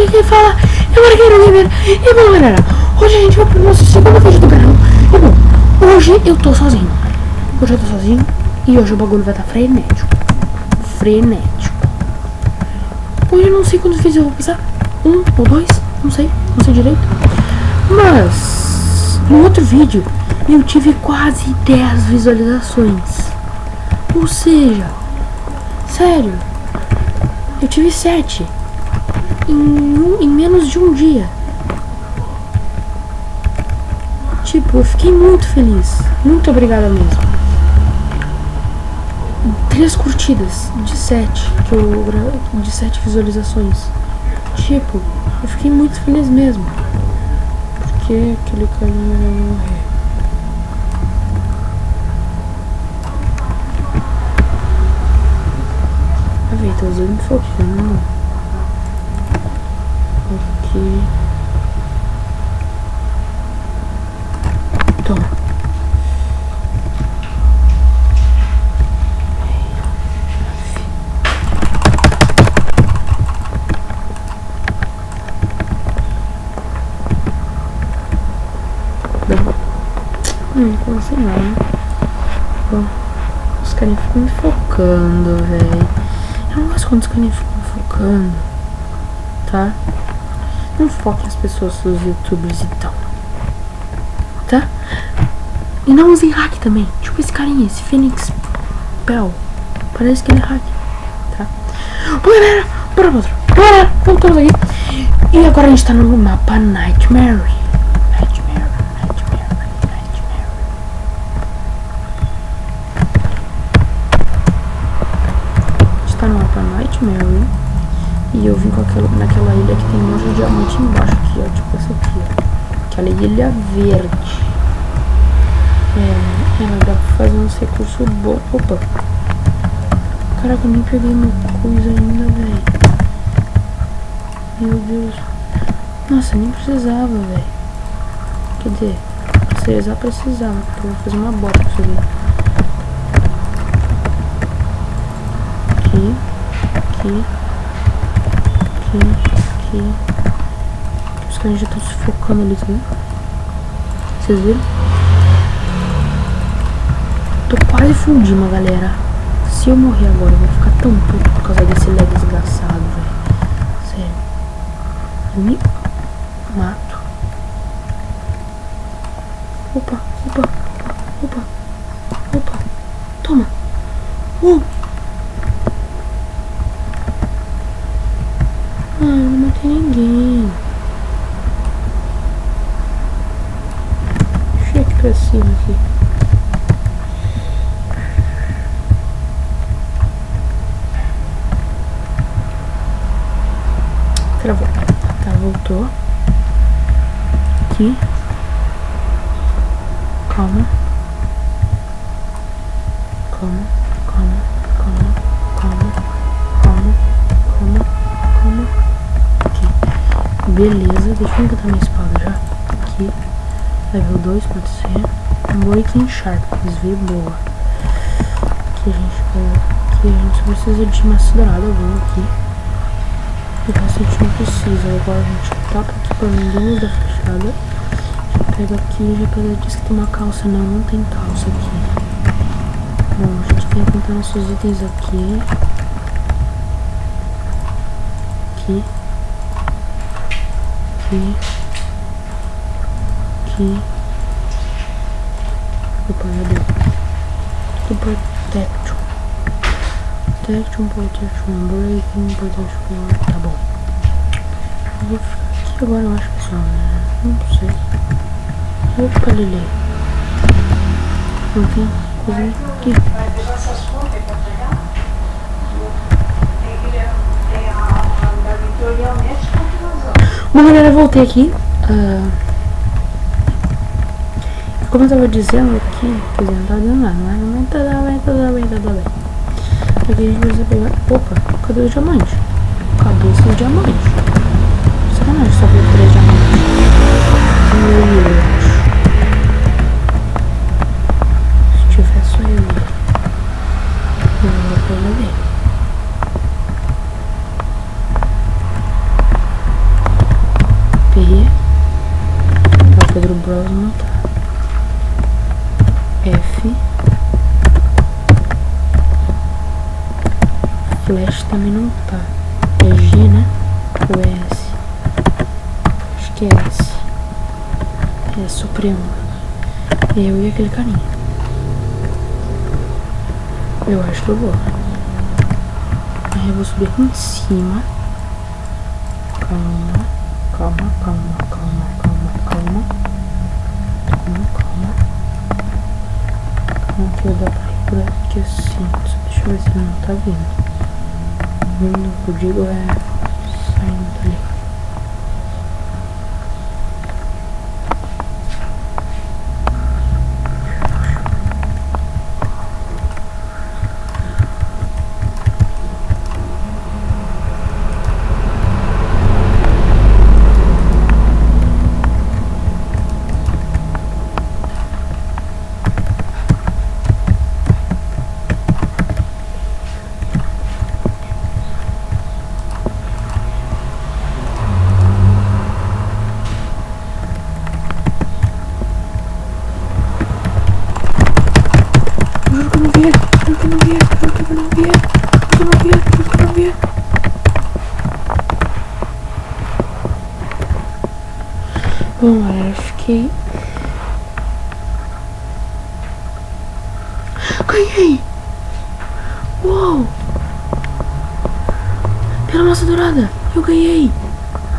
aqui quem fala é Marqueiro Oliveira. E bom, galera, hoje a gente vai pro nosso segundo vídeo do canal. E bom, hoje eu tô sozinho. E hoje o bagulho vai estar frenético. Hoje eu não sei quantos vídeos eu vou passar. 1 ou 2, não sei direito. Mas no outro vídeo eu tive quase 10 visualizações. Ou seja, sério, eu tive 7 em menos de um dia. Tipo, eu fiquei muito feliz. Muito obrigada mesmo. 3 curtidas de 7 de 7 visualizações. Tipo, eu fiquei muito feliz mesmo. Porque aquele carinha vai morrer. Ah, velho, tô usando me focando. Aqui. Toma. Não sei não, né? Bom, os carinhos ficam me focando, velho. Eu não gosto quando os carinhos ficam me focando, tá? Não foque as pessoas, os youtubers e tal, tá? E não usem hack também. Tipo esse carinha, esse Phoenix Bell. Parece que ele é hack, tá? Bom, galera, bora pra outro. Bora, voltamos aqui. E agora a gente tá no mapa Nightmare. Tá no mapa Nightmare. E eu vim com naquela ilha que tem um monte de diamante embaixo aqui, ó. Tipo essa aqui, ó. Aquela ilha verde. Dá pra fazer uns recursos bons. Opa! Caraca, eu nem peguei meu coisa ainda, velho. Meu Deus. Nossa, nem precisava, velho. Quer dizer, precisava, porque eu vou fazer uma bota com isso aqui. Aqui. Os caras já estão se focando ali, tá vendo? Vocês viram? Tô quase fundindo, galera. Se eu morrer agora, eu vou ficar tão puto por causa desse lag desgraçado, velho. Sério. Eu me mato. Opa. Toma. Ah, eu não matei ninguém. Deixa eu ir aqui pra cima aqui. Travou. Tá, voltou. Aqui. Calma. Beleza, deixa eu encontrar minha espada já. Aqui. Level 2, pode ser. Um Breaking Sharp, desvio boa. Aqui a gente só precisa de massa dourada alguma aqui. E o resto a gente não precisa. Agora a gente toca aqui pra ninguém nos dar fechada. Já pega aqui, já pega, diz que tem uma calça. Não tem calça aqui. Bom, a gente vai encontrar nossos itens aqui. Opa, meu Deus. Protection, breaking, protection. Tá bom. Eu vou ficar aqui agora, eu acho, pessoal, né? Não sei. Opa, Lili. Não tem coisa aqui. Bom, galera, eu voltei aqui. Como eu tava dizendo aqui, quer dizer, não tava dizendo nada, mas tudo bem. Aqui a gente precisa pegar. Opa, cadê o diamante? Cadê esse diamante? Sacanagem, só veio 3 diamantes. Meu Deus. Se tiver só eu vou pegar dele. browse não tá. F. Flash também não tá. É G, né? Ou é S? Acho que é S. É Supremo. Eu e aquele carinha. Eu acho que eu vou. Aí eu vou subir aqui em cima. Calma. Calma, calma, calma, calma, calma. Calma, calma. Calma que eu dou pra ir por aqui assim. Só deixa eu ver se ele não tá vindo. Vindo, eu digo, é saindo ali. Bom, galera, fiquei... Ganhei! Uau! Pela massa dourada, eu ganhei!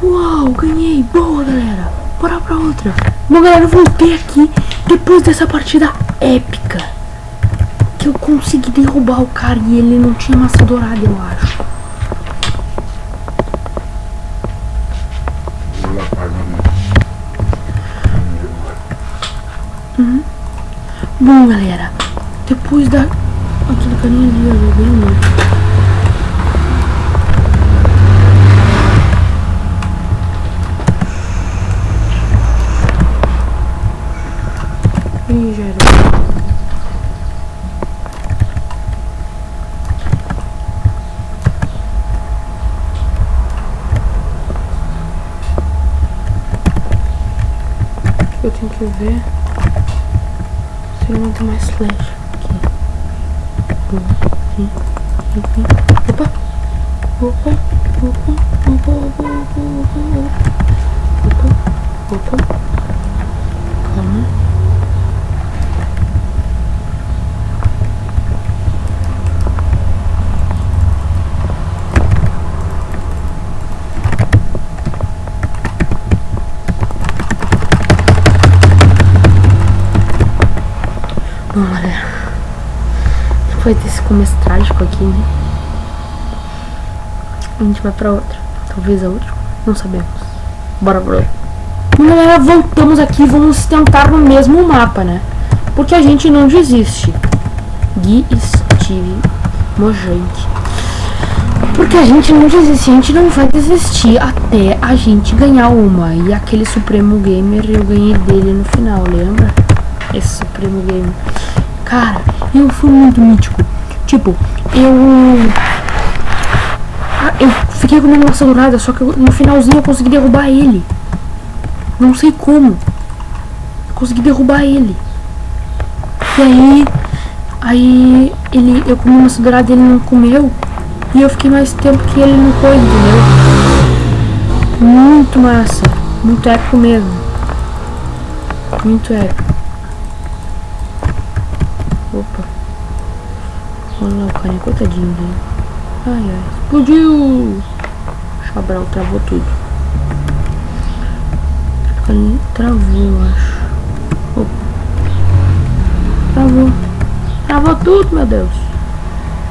Uau, ganhei! Boa, galera! Bora pra outra! Bom, galera, eu voltei aqui depois dessa partida épica. Que eu consegui derrubar o cara e ele não tinha massa dourada, eu acho. Bom, galera, depois da... Aquele carinha ali, eu ganhei muito. Ih, já era. Eu tenho que ver se não tem mais flash aqui. Opa! Opa! Opa! Opa! Opa! Opa! Opa! Calma. Bom, galera, depois desse começo trágico aqui, né? A gente vai pra outra. Talvez a outra, não sabemos. Bora pra outra. Bom, galera, voltamos aqui. Vamos tentar no mesmo mapa, né? Porque a gente não desiste. Gui, Steve, Mojang. Porque a gente não desiste. A gente não vai desistir até a gente ganhar uma. E aquele Supremo Gamer, eu ganhei dele no final, lembra? Esse Supremo Gamer. Cara, eu fui muito mítico. Tipo, eu fiquei com a minha maçã dourada, só que no finalzinho eu consegui derrubar ele. Não sei como. Consegui derrubar ele. E aí eu comi uma maçã dourada e ele não comeu. E eu fiquei mais tempo que ele no coisa, entendeu? Muito massa. Muito épico mesmo. Muito épico. Opa. Olha lá o carinha, coitadinho dele. Ai, ai. Explodiu! Chabral travou tudo. O carinha travou, eu acho. Opa. Travou. Travou tudo, meu Deus.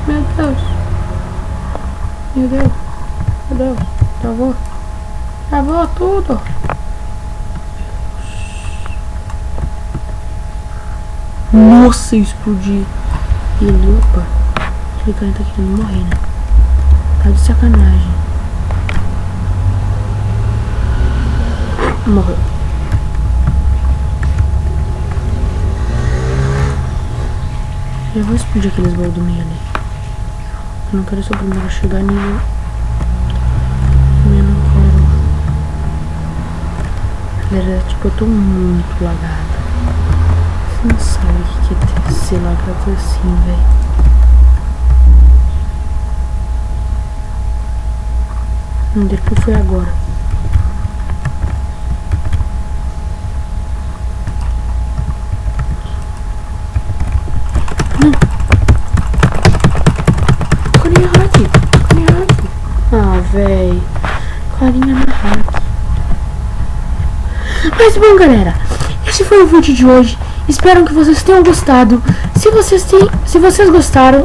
Meu Deus. Meu Deus. Meu Deus. Travou. Travou tudo. Nossa, eu explodi. Ele, opa. Aquele cara tá querendo morrer, né? Tá de sacanagem. Morreu. Já vou explodir aqueles baús do meio ali. Eu não quero ser o primeiro a chegar nível. Eu não quero. Galera, tipo, eu tô muito lagado. Você não sabe o que é ser lagado assim, velho. Onde é que foi agora? Não. Carinha hack. Ah, véi. Carinha na hack. Mas bom, galera, esse foi o vídeo de hoje. Espero que vocês tenham gostado. Se vocês gostaram,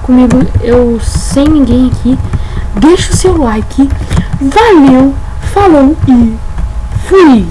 comigo, eu sem ninguém aqui, deixa o seu like. Valeu, falou e fui!